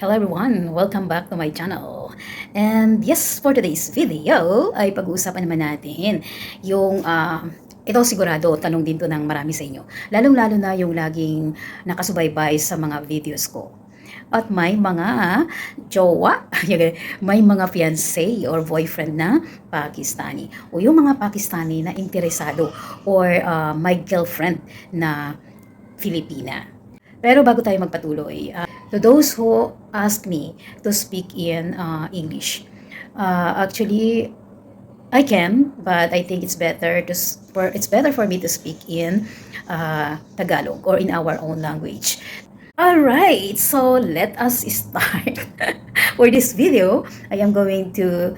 Hello everyone! Welcome back to my channel. And yes, for today's video ay pag-uusapan naman natin yung ito sigurado tanong din to ng marami sa inyo. Lalong-lalo na yung laging nakasubaybay sa mga videos ko. At may mga jowa, may mga fiancé or boyfriend na Pakistani. O yung mga Pakistani na interesado or my girlfriend na Filipina. Pero bago tayo magpatuloy, to those who ask me to speak in English, actually I can, but I think it's better for me to speak in Tagalog or in our own language. All right, so let us start. For this video, I am going to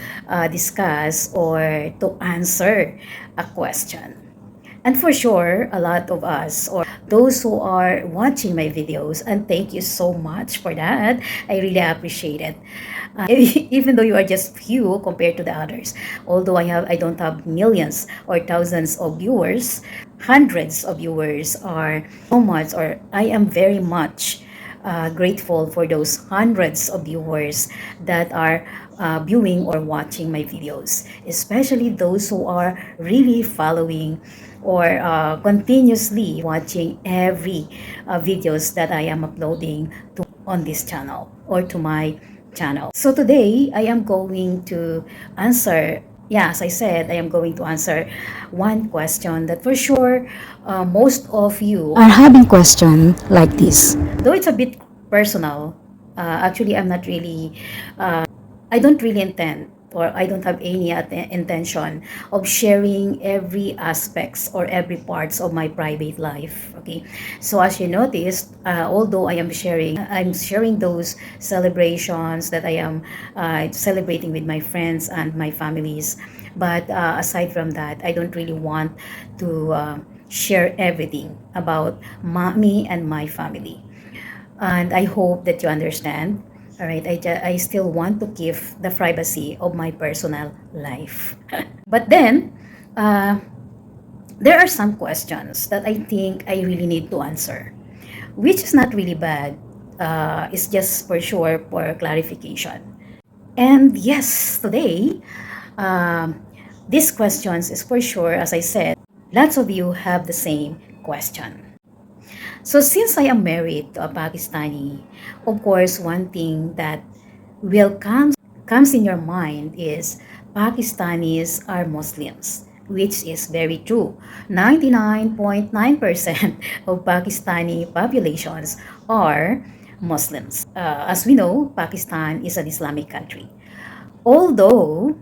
discuss or to answer a question. And for sure, a lot of us or those who are watching my videos, and thank you so much for that. I really appreciate it. Even though you are just few compared to the others, although I don't have millions or thousands of viewers, hundreds of viewers are so much, or I am very much grateful for those hundreds of viewers that are viewing or watching my videos, especially those who are really following or continuously watching every videos that I am uploading on this channel or to my channel. So today I am going to answer, yeah, as I said, I am going to answer one question that for sure most of you are having question like this. Though it's a bit personal, actually I'm not really, I don't really intend or I don't have any intention of sharing every aspects or every parts of my private life. Okay, so as you noticed, although I'm sharing those celebrations that I am celebrating with my friends and my families. But aside from that, I don't really want to share everything about me and my family. And I hope that you understand. All right, I still want to keep the privacy of my personal life. But then, there are some questions that I think I really need to answer, which is not really bad. It's just for sure for clarification. And yes, today, these questions is for sure, as I said, lots of you have the same question. So since I am married to a Pakistani, of course, one thing that will comes in your mind is Pakistanis are Muslims, which is very true. 99.9% of Pakistani populations are Muslims. As we know, Pakistan is an Islamic country. Although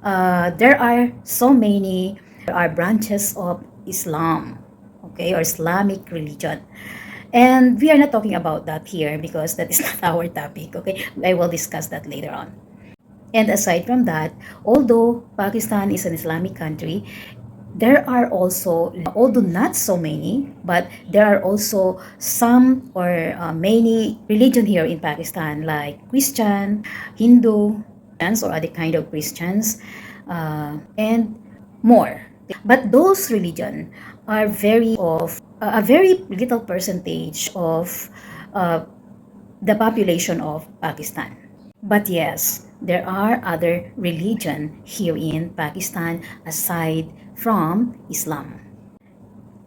there are so many, there are branches of Islam, okay, or Islamic religion. And we are not talking about that here because that is not our topic, okay? I will discuss that later on. And aside from that, although Pakistan is an Islamic country, there are also, although not so many, but there are also some or many religion here in Pakistan like Christian, Hindu, or other kind of Christians, and more. But those religion are a very little percentage of the population of Pakistan. But yes, there are other religion here in Pakistan aside from Islam.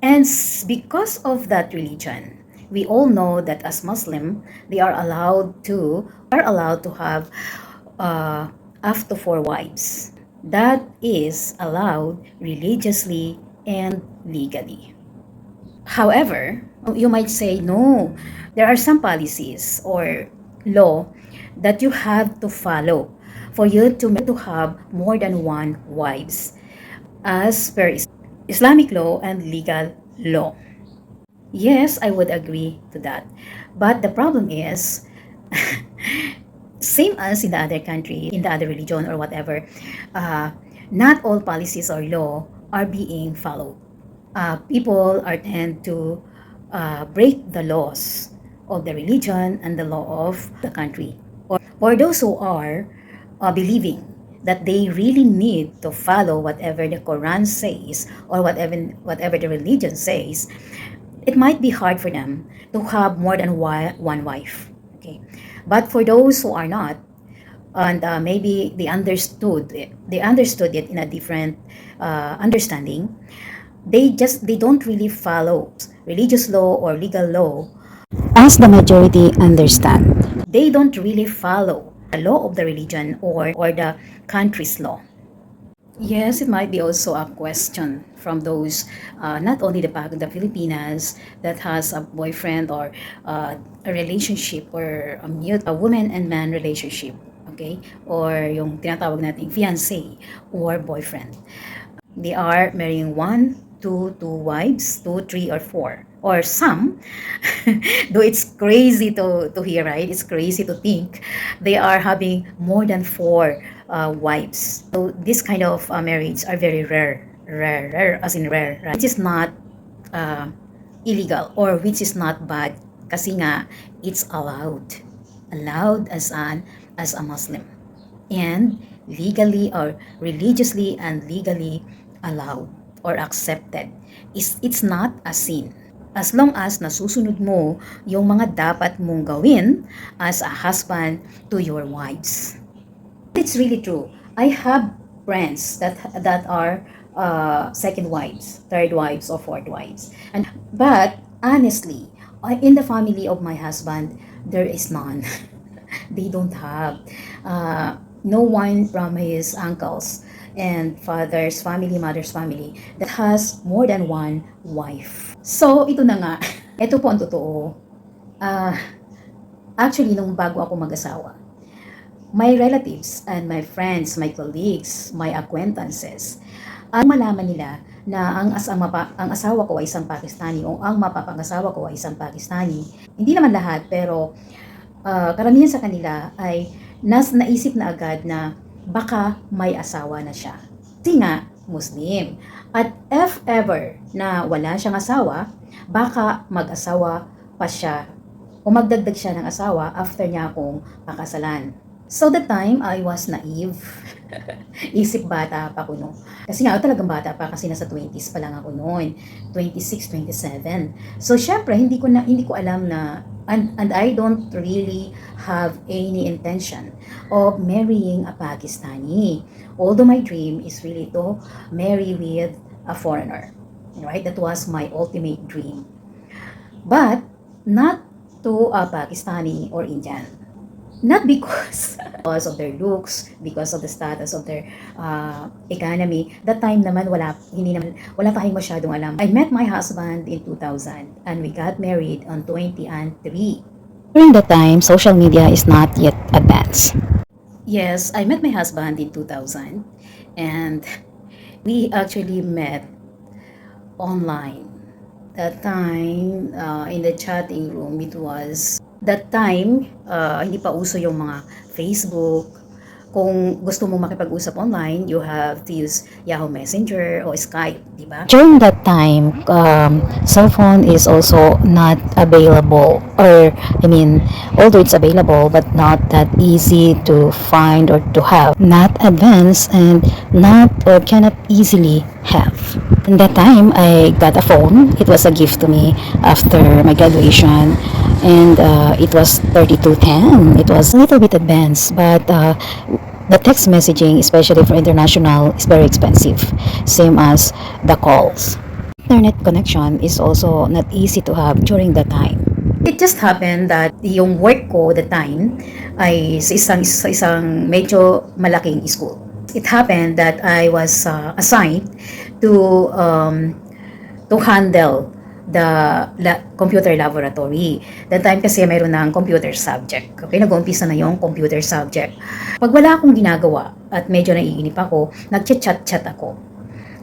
And because of that religion, we all know that as Muslim, they are allowed to have up to 4 wives. That is allowed religiously and legally. However, you might say, no, there are some policies or law that you have to follow for you to have more than one wives as per Islamic law and legal law. Yes, I would agree to that. But the problem is, same as in the other country, in the other religion or whatever, not all policies or law are being followed. People are tend to break the laws of the religion and the law of the country. Or for those who are believing that they really need to follow whatever the Quran says or whatever the religion says, it might be hard for them to have more than one wife. Okay, But for those who are not, and maybe they understood it in a different understanding, they don't really follow religious law or legal law as the majority understand. They don't really follow the law of the religion or the country's law. Yes, it might be also a question from those, not only the Filipinas that has a boyfriend or a relationship or a woman and man relationship, okay? Or yung tinatawag nating fiancé or boyfriend. They are marrying one, two wives, two, three, or four. Or some, though it's crazy to hear, right? It's crazy to think they are having more than four wives. So this kind of marriage are very rare, as in rare, right? Which is not uh, illegal or which is not bad kasi nga it's allowed as a Muslim, and legally or religiously and legally allowed or accepted. It's not a sin as long as nasusunod mo yung mga dapat mong gawin as a husband to your wives. It's really true. I have friends that are second wives, third wives, or fourth wives. But honestly, in the family of my husband, there is none. They don't have. No one from his uncles and father's family, mother's family that has more than one wife. So, ito na nga. Ito po ang totoo. Uh, Actually, nung bago ako mag-asawa, my relatives and my friends, my colleagues, my acquaintances, malaman nila na ang asawa ko ay isang Pakistani o ang mapapangasawa ko ay isang Pakistani. Hindi naman lahat, pero karamihan sa kanila ay naisip na agad na baka may asawa na siya. Kasi nga, Muslim. At if ever na wala siyang asawa, baka mag-asawa pa siya o magdagdag siya ng asawa after niya akong pakasalan. So the time, I was naive. Isip bata pa ko no. Kasi nga, talagang bata pa kasi nasa 20s pa lang ako noon. 26, 27. So syempre, hindi ko alam na and I don't really have any intention of marrying a Pakistani. Although my dream is really to marry with a foreigner. Right? That was my ultimate dream. But not to a Pakistani or Indian. Not because of their looks, because of the status of their economy. That time naman wala tayong masyadong alam. I met my husband in 2000 and we got married on 2003. During that time, social media is not yet advanced. Yes, I met my husband in 2000 and we actually met online. That time, in the chatting room, it was that time, hindi pa uso yung mga Facebook. Kung gusto mong makipag-usap online, you have to use Yahoo Messenger or Skype, di ba? During that time, cell phone is also not available. Or, I mean, although it's available, but not that easy to find or to have. Not advanced and not or cannot easily have. In that time, I got a phone. It was a gift to me after my graduation. And it was 3210. It was a little bit advanced, but the text messaging, especially for international, is very expensive, same as the calls. Internet connection is also not easy to have during the time. It just happened that yung work ko the time ay sa isang medyo malaking school. It happened that I was assigned to handle the computer laboratory. That time kasi mayroon ng computer subject. Okay, nag-uumpisa na yung computer subject. Pag wala akong ginagawa at medyo naiinip ako, nag-chat ako.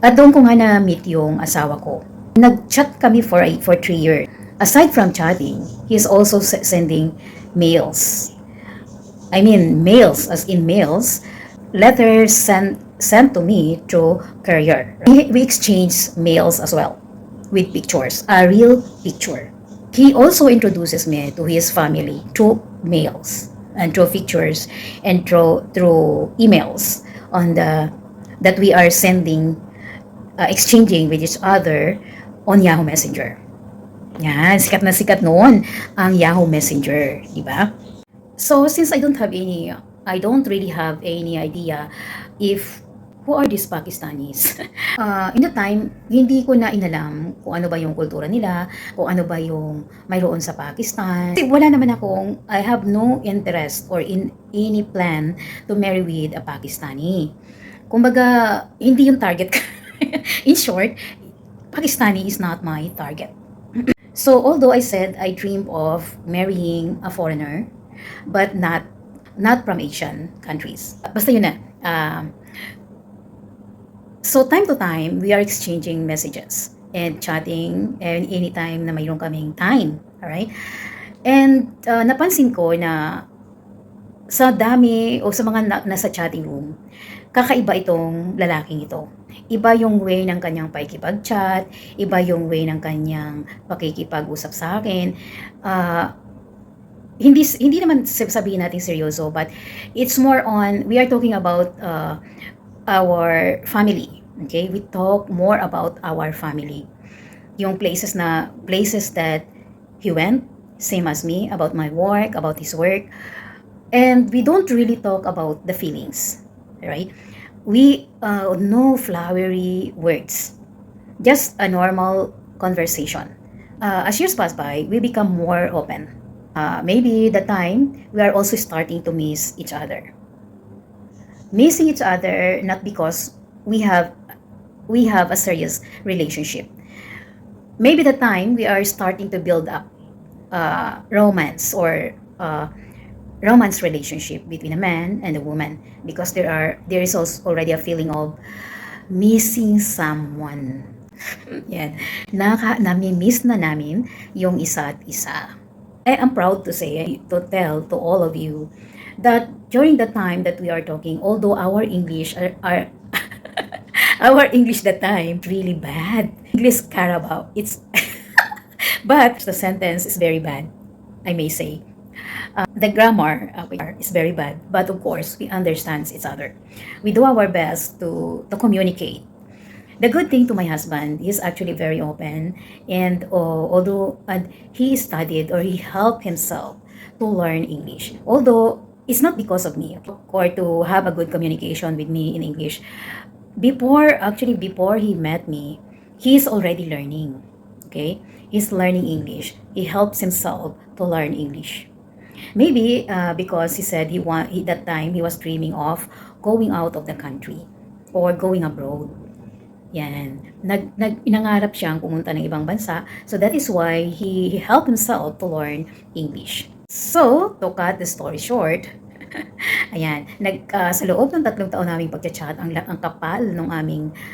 At doon ko nga na-meet yung asawa ko. Nag-chat kami for 3 years. Aside from chatting, he's also sending mails. I mean, mails, as in mails, letters sent to me through courier. We exchange mails as well with pictures, a real picture. He also introduces me to his family through mails and through pictures and through emails on that we are sending, exchanging with each other on Yahoo Messenger. Yan, sikat na sikat noon ang Yahoo Messenger, di ba? So since I don't really have any idea if who are these Pakistanis. In the time, hindi ko na inalam kung ano ba yung kultura nila, kung ano ba yung mayroon sa Pakistan. Kasi wala naman I have no interest or in any plan to marry with a Pakistani. Kumbaga, hindi yung target ko. In short, Pakistani is not my target. So although I said I dream of marrying a foreigner, but not from Asian countries. Basta yun na. So time to time, we are exchanging messages and chatting and anytime na mayroon kaming time. Alright? And napansin ko na sa dami o sa mga nasa chatting room, kakaiba itong lalaking ito. Iba yung way ng kanyang pakikipag-chat, iba yung way ng kanyang pakikipag-usap sa akin. Hindi naman sabihin natin seryoso, but it's more on, we are talking about our family. Okay? We talk more about our family. Yung places that he went, same as me, about my work, about his work. And we don't really talk about the feelings, right? We no flowery words, just a normal conversation. As years pass by, we become more open. Maybe the time we are also starting to miss each other. Missing each other not because we have a serious relationship. Maybe the time we are starting to build up romance or romance relationship between a man and a woman because there is also already a feeling of missing someone. Yan. Nami-miss na namin yung isa't isa. I am proud to say, to tell to all of you that during the time that we are talking, although our English are our English that time really bad. English Carabao. It's but the sentence is very bad, I may say. The grammar is very bad, but of course we understand each other. We do our best to communicate. The good thing to my husband, he's actually very open, and although he studied or he helped himself to learn English, although it's not because of me or to have a good communication with me in English. Before he met me, he's already learning. Okay, he's learning English. He helps himself to learn English. Maybe because he said that time he was dreaming of going out of the country or going abroad. Yan. Inangarap siyang pumunta ng ibang bansa. So that is why he helped himself to learn English. So, to cut the story short, ayan, sa loob ng 3 taon naming pagchat-chat, ang kapal ng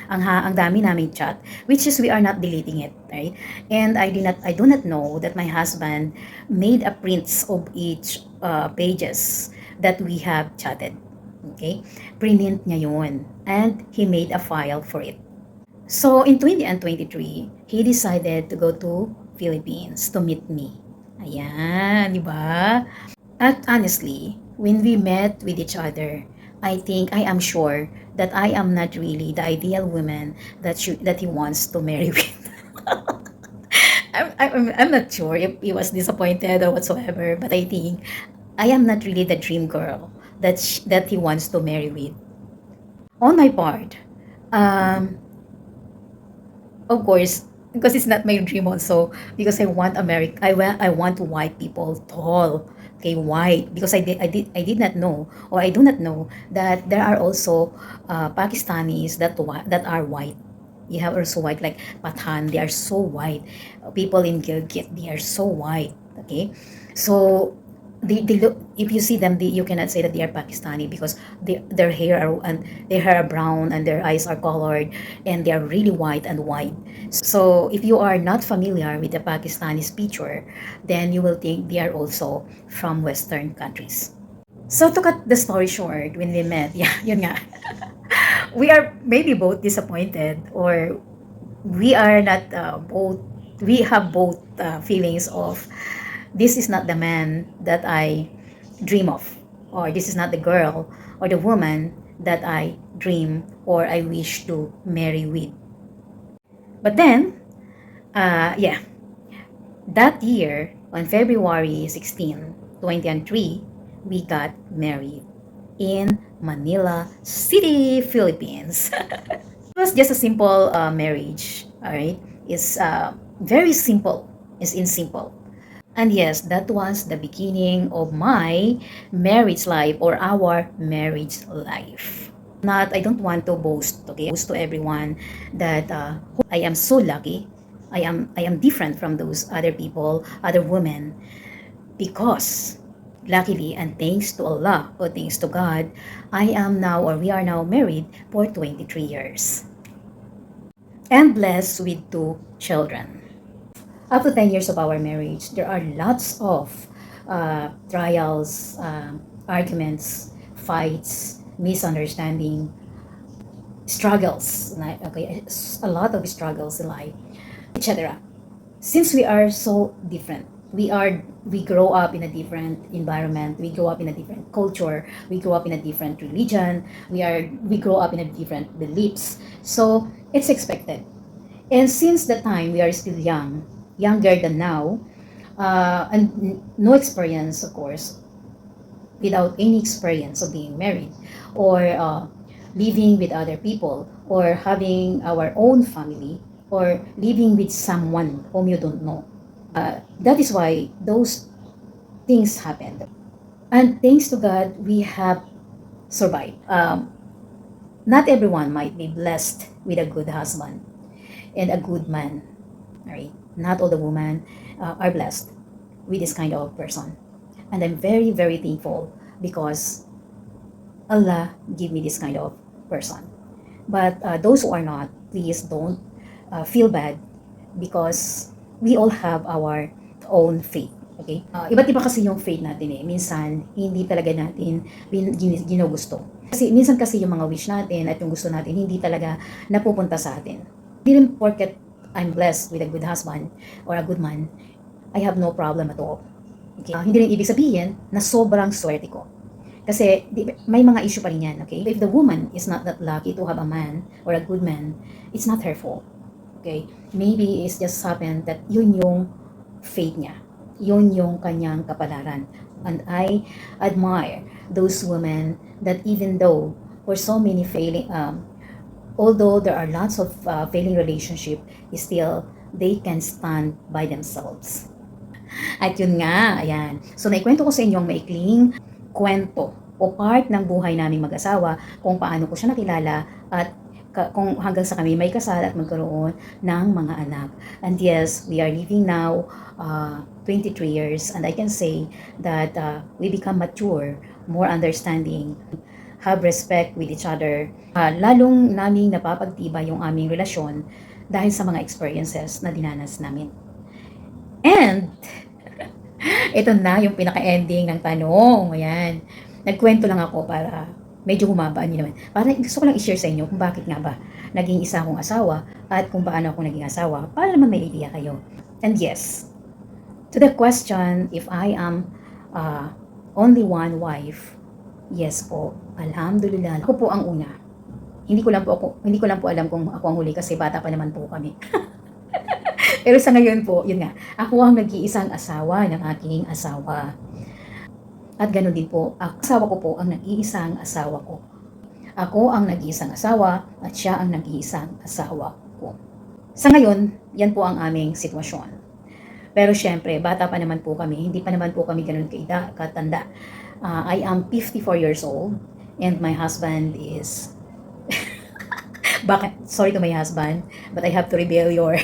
ang dami naming chat, which is we are not deleting it, right? And I do not know that my husband made a prints of each pages that we have chatted. Okay? Print niya yun. And he made a file for it. So, in 2023, he decided to go to Philippines to meet me. Ayan, di ba? At honestly, when we met with each other, I am sure that I am not really the ideal woman that he wants to marry with. I'm not sure if he was disappointed or whatsoever, but I think I am not really the dream girl that he wants to marry with. On my part, um, of course, because it's not my dream also, because I want white people tall. Okay, white, because I did not know, or I do not know that there are also Pakistanis that are white. You have also white like Pathan, they are so white. People in Gilgit, they are so white. Okay, so they look, if you see them, you cannot say that they are Pakistani because their hair are brown and their eyes are colored and they are really white and white. So if you are not familiar with the Pakistani's picture, then you will think they are also from Western countries. So to cut the story short, when we met, yeah, yun nga, we are maybe both disappointed, or we are not both. We have both feelings of this is not the man that I dream of, or this is not the girl or the woman that I dream or I wish to marry with. But then, that year, on February 16, 2003, we got married in Manila City, Philippines. It was just a simple marriage, all right? It's very simple. It's in simple. And yes, that was the beginning of my marriage life or our marriage life. I don't want to boast, okay? Boast to everyone that I am so lucky. I am different from those other people, other women, because luckily and thanks to Allah or thanks to God, I am now or we are now married for 23 years and blessed with two children. After 10 years of our marriage, there are lots of trials, arguments, fights, misunderstanding, struggles, okay, a lot of struggles in life, etc. Since we are so different, we grow up in a different environment, we grow up in a different culture, we grow up in a different religion, we grow up in a different beliefs. So it's expected. And since the time we are still young, younger than now, and no experience, of course, without any experience of being married or living with other people or having our own family or living with someone whom you don't know. That is why those things happened. And thanks to God, we have survived. Not everyone might be blessed with a good husband and a good man. Right? Not all the women are blessed with this kind of person. And I'm very, very thankful because Allah give me this kind of person. But those who are not, please don't feel bad because we all have our own faith. Okay? Iba't iba kasi yung faith natin eh. Minsan, hindi talaga natin ginugusto. Kasi minsan kasi yung mga wish natin at yung gusto natin, hindi talaga napupunta sa atin. Hindi rin porket I'm blessed with a good husband or a good man, I have no problem at all. Okay? Hindi rin ibig sabihin na sobrang swerte ko. Kasi may mga issue pa rin yan, okay? If the woman is not that lucky to have a man or a good man, it's not her fault. Okay? Maybe it's just happened that yun yung fate niya. Yun yung kanyang kapalaran. And I admire those women that even though for so many failing, although there are lots of failing relationship, still they can stand by themselves. At yun nga, ayan. So naikwento ko sa inyo ang maikling kwento o part ng buhay naming mag-asawa kung paano ko siya nakilala at kung hanggang sa kami may kasal at magkaroon ng mga anak. And yes, we are living now 23 years and I can say that we become mature, more understanding, have respect with each other. Lalong naming napapagtibay yung aming relasyon dahil sa mga experiences na dinanas namin. And ito na yung pinaka-ending ng tanong. Ayan. Nagkwento lang ako para medyo humaba niyo naman. Para gusto ko lang i-share sa inyo kung bakit nga ba naging isa akong asawa at kung paano ako naging asawa para naman may idea kayo. And yes, to the question if I am only one wife, yes po, alhamdulillah. Ako po ang una. Hindi ko lang po alam kung ako ang huli kasi bata pa naman po kami. Pero sa ngayon po, yun nga, ako ang nag-iisang asawa ng aking asawa. At ganoon din po, asawa ko po ang nag-iisang asawa ko. Ako ang nag-iisang asawa at siya ang nag-iisang asawa ko. Sa ngayon, yan po ang aming sitwasyon. Pero syempre, bata pa naman po kami, hindi pa naman po kami ganoon katanda. I am 54 years old and my husband is... Sorry to my husband, but I have to reveal your...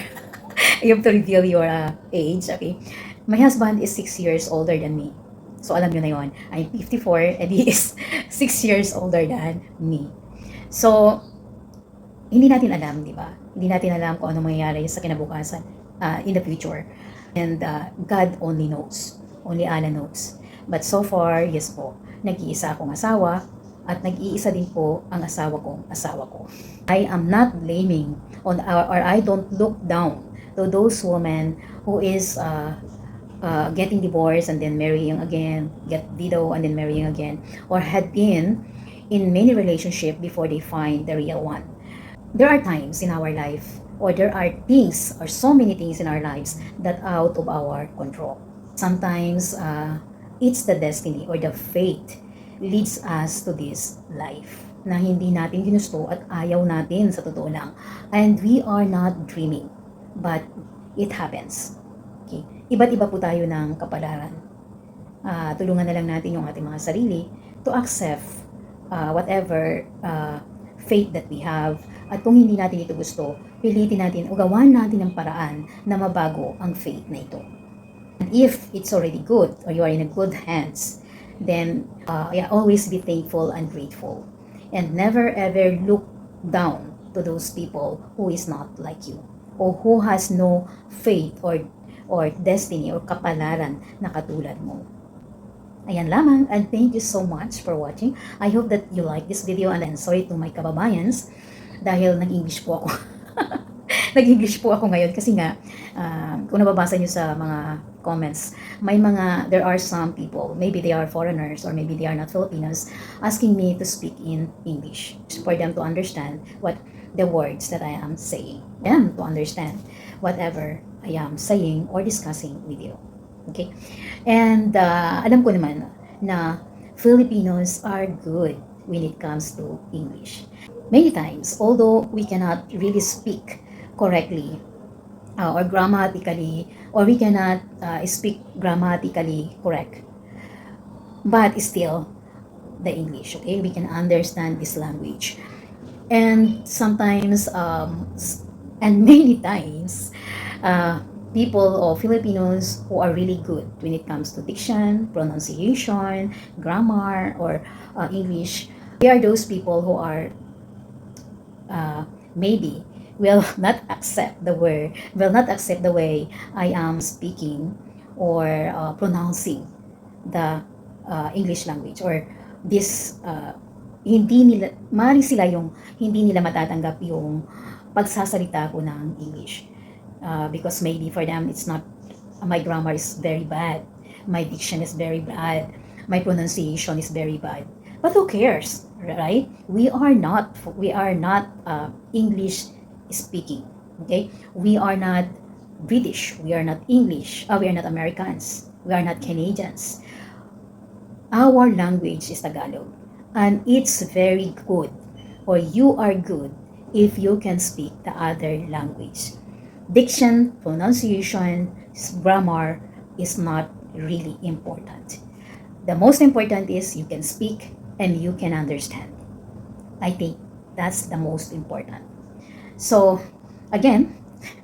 I have to reveal your age, okay? My husband is 6 years older than me. So, alam nyo na yun. I'm 54 and he is 6 years older than me. So, hindi natin alam, di ba? Hindi natin alam kung ano mangyayari sa kinabukasan in the future. And God only knows. Only Allah knows. But so far, yes po, nag-iisa akong asawa at nag-iisa din po ang asawa ko. I am not blaming or I don't look down to those women who is getting divorced and then marrying again, get widow and then marrying again, or had been in many relationships before they find the real one. There are times in our life, or there are things, or so many things in our lives that out of our control. Sometimes it's the destiny or the fate leads us to this life na hindi natin ginusto at ayaw natin sa totoo lang. And we are not dreaming, but it happens. Okay? Iba't iba po tayo ng kapalaran. Tulungan na lang natin yung ating mga sarili to accept whatever fate that we have. At kung hindi natin ito gusto, pilitin natin o gawan natin ng paraan na mabago ang fate na ito. And if it's already good or you are in a good hands, then always be thankful and grateful. And never ever look down to those people who is not like you or who has no faith or destiny or kapalaran na katulad mo. Ayan lamang, and thank you so much for watching. I hope that you like this video, and sorry to my kababayans dahil nag-English po ako. Nag-English po ako ngayon kasi nga kung nababasa nyo sa mga comments, there are some people, maybe they are foreigners or maybe they are not Filipinos, asking me to speak in English for them to understand what the words that I am saying, them to understand whatever I am saying or discussing with you. Okay? And alam ko naman na Filipinos are good when it comes to English. Many times, although we cannot really speak correctly or grammatically, or we cannot speak grammatically correct, but still the English, okay? We can understand this language. And sometimes, and many times, people or Filipinos who are really good when it comes to diction, pronunciation, grammar, or English, they are those people who are maybe will not accept the way I am speaking or pronouncing the English language, or this hindi nila, maaaring sila yung hindi nila matatanggap yung pagsasalita ko ng English. Because maybe for them it's not, my grammar is very bad, my diction is very bad, my pronunciation is very bad. But who cares, right? We are not English speaking, okay? We are not British, we are not English, we are not Americans, we are not Canadians. Our language is Tagalog, and it's very good, or you are good if you can speak the other language. Diction, pronunciation, grammar is not really important. The most important is you can speak and you can understand. I think that's the most important. So, again,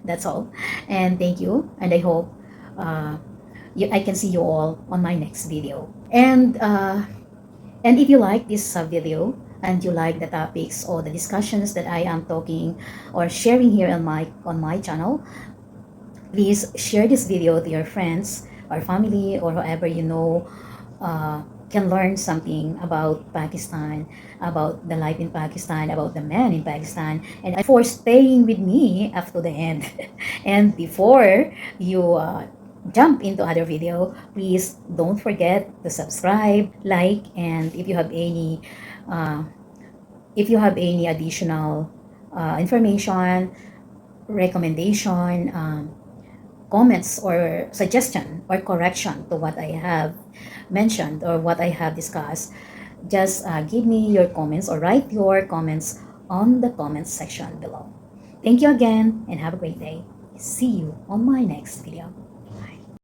that's all. And thank you. And I hope I can see you all on my next video. And if you like this video, and you like the topics or the discussions that I am talking or sharing here on my channel, please share this video to your friends or family or whoever you know can learn something about Pakistan, about the life in Pakistan, about the men in Pakistan, and for staying with me up to the end. And before you jump into other video, please don't forget to subscribe, like, and if you have any additional information, recommendation, comments or suggestion or correction to what I have mentioned or what I have discussed, just give me your comments or write your comments on the comments section below. Thank you again and have a great day. See you on my next video.